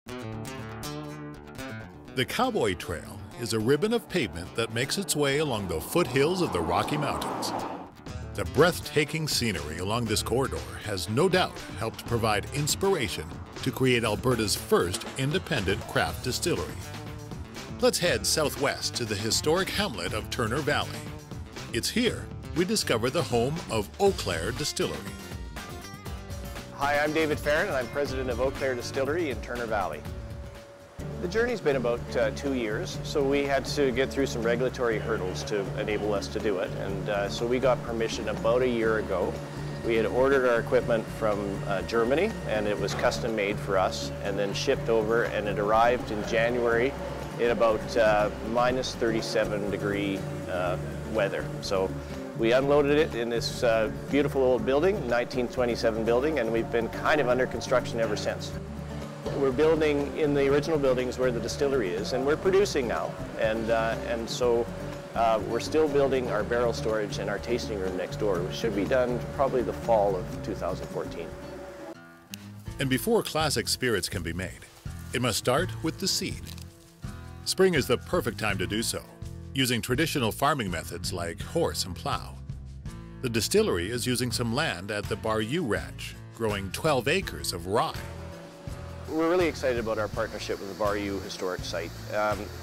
The Cowboy Trail is a ribbon of pavement that makes its way along the foothills of the Rocky Mountains. The breathtaking scenery along this corridor has no doubt helped provide inspiration to create Alberta's first independent craft distillery. Let's head southwest to the historic hamlet of Turner Valley. It's here we discover the home of Eau Claire Distillery. Hi, I'm David Farron, and I'm president of Eau Claire Distillery in Turner Valley. The journey's been about 2 years, so we had to get through some regulatory hurdles to enable us to do it, and so we got permission about a year ago. We had ordered our equipment from Germany, and it was custom made for us, and then shipped over, and it arrived in January in about minus 37 degree weather. So we unloaded it in this beautiful old building, 1927 building, and we've been kind of under construction ever since. We're building in the original buildings where the distillery is, and we're producing now. And so we're still building our barrel storage and our tasting room next door, which should be done probably the fall of 2014. And before classic spirits can be made, it must start with the seed. Spring is the perfect time to do so, using traditional farming methods like horse and plow. The distillery is using some land at the Barrieux Ranch, growing 12 acres of rye. We're really excited about our partnership with the Barrieux Historic Site.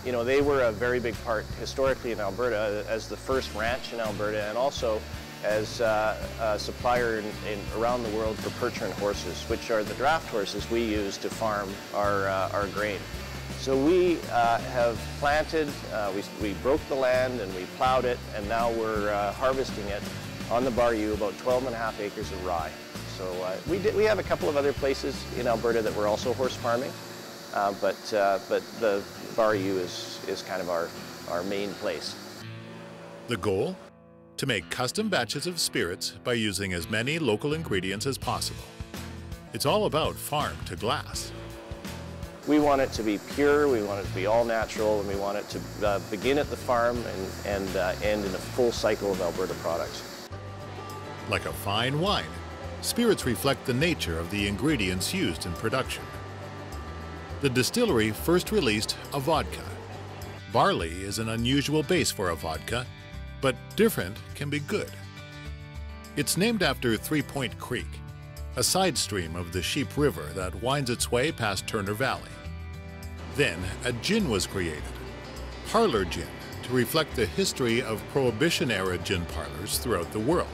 You know, they were a very big part historically in Alberta as the first ranch in Alberta, and also as a supplier around the world for Percheron horses, which are the draft horses we use to farm our grain. So we have planted, we broke the land and we plowed it, and now we're harvesting it on the Barrieux, about 12.5 acres of rye. So we have a couple of other places in Alberta that we're also horse farming, but the Barrieux is kind of our main place. The goal? To make custom batches of spirits by using as many local ingredients as possible. It's all about farm to glass. We want it to be pure, we want it to be all natural, and we want it to begin at the farm and end in a full cycle of Alberta products. Like a fine wine, spirits reflect the nature of the ingredients used in production. The distillery first released a vodka. Barley is an unusual base for a vodka, but different can be good. It's named after 3 Point Creek, a side stream of the Sheep River that winds its way past Turner Valley. Then a gin was created, parlor gin, to reflect the history of Prohibition-era gin parlors throughout the world.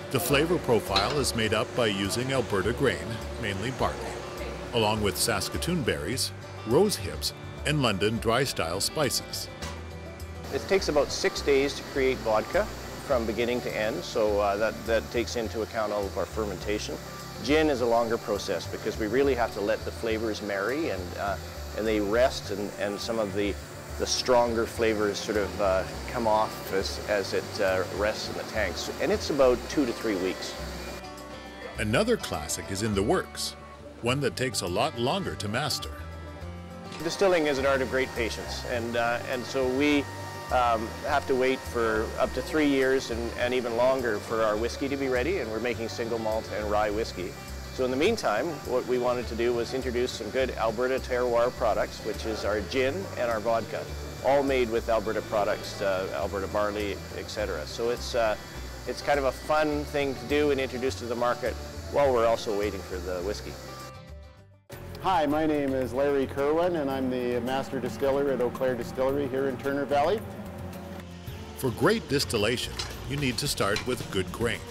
The flavor profile is made up by using Alberta grain, mainly barley, along with Saskatoon berries, rose hips, and London dry-style spices. It takes about 6 days to create vodka from beginning to end, so that takes into account all of our fermentation. Gin is a longer process because we really have to let the flavors marry and they rest, and some of the stronger flavors sort of come off as it rests in the tanks. And it's about 2 to 3 weeks. Another classic is in the works, one that takes a lot longer to master. Distilling is an art of great patience, and so we have to wait for up to 3 years and even longer for our whiskey to be ready, and we're making single malt and rye whiskey. So in the meantime, what we wanted to do was introduce some good Alberta terroir products, which is our gin and our vodka, all made with Alberta products, Alberta barley, etc. So it's kind of a fun thing to do and introduce to the market while we're also waiting for the whiskey. Hi, my name is Larry Kerwin, and I'm the master distiller at Eau Claire Distillery here in Turner Valley. For great distillation, you need to start with good grain.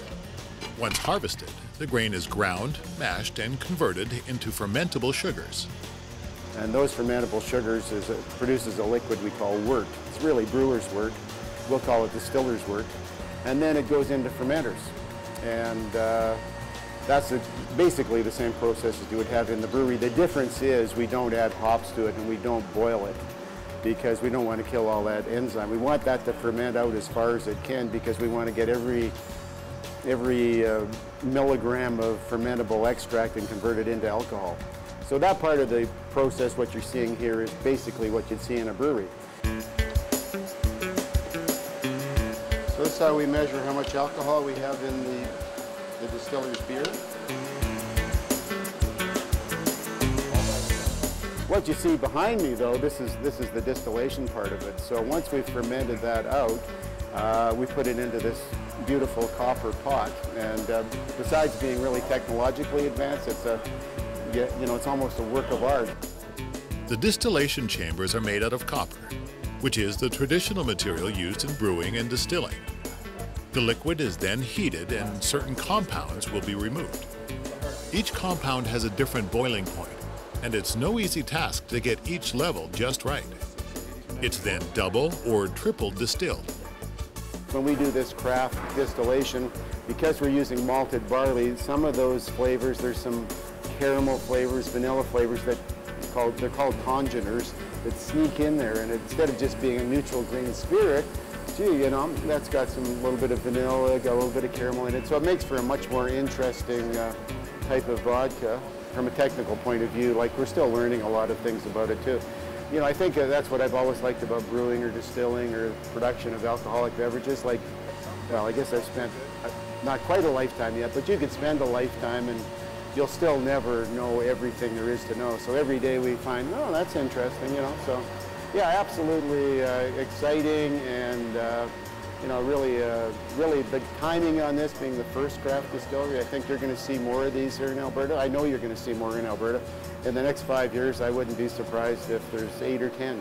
Once harvested, the grain is ground, mashed, and converted into fermentable sugars. And those fermentable sugars produces a liquid we call wort. It's really brewer's wort. We'll call it distiller's wort. And then it goes into fermenters. And that's basically the same process as you would have in the brewery. The difference is we don't add hops to it and we don't boil it because we don't want to kill all that enzyme. We want that to ferment out as far as it can because we want to get every milligram of fermentable extract and convert it into alcohol. So that part of the process, what you're seeing here, is basically what you'd see in a brewery. So that's how we measure how much alcohol we have in the distiller's beer. What you see behind me, though, this is the distillation part of it. So once we've fermented that out, we put it into this beautiful copper pot. And besides being really technologically advanced, it's it's almost a work of art. The distillation chambers are made out of copper, which is the traditional material used in brewing and distilling. The liquid is then heated and certain compounds will be removed. Each compound has a different boiling point, and it's no easy task to get each level just right. It's then double or triple distilled. When we do this craft distillation, because we're using malted barley, some of those flavors, there's some caramel flavors, vanilla flavors they're called congeners that sneak in there, and instead of just being a neutral green spirit, gee, that's got a little bit of vanilla, got a little bit of caramel in it, so it makes for a much more interesting type of vodka from a technical point of view. Like, we're still learning a lot of things about it too. I think that's what I've always liked about brewing or distilling or production of alcoholic beverages. Like, well, I guess I've spent not quite a lifetime yet, but you could spend a lifetime and you'll still never know everything there is to know. So every day we find, oh, that's interesting, So, yeah, absolutely exciting, and really the timing on this being the first craft distillery. I think you're going to see more of these here in Alberta. I know you're going to see more in Alberta. In the next 5 years, I wouldn't be surprised if there's 8 or 10.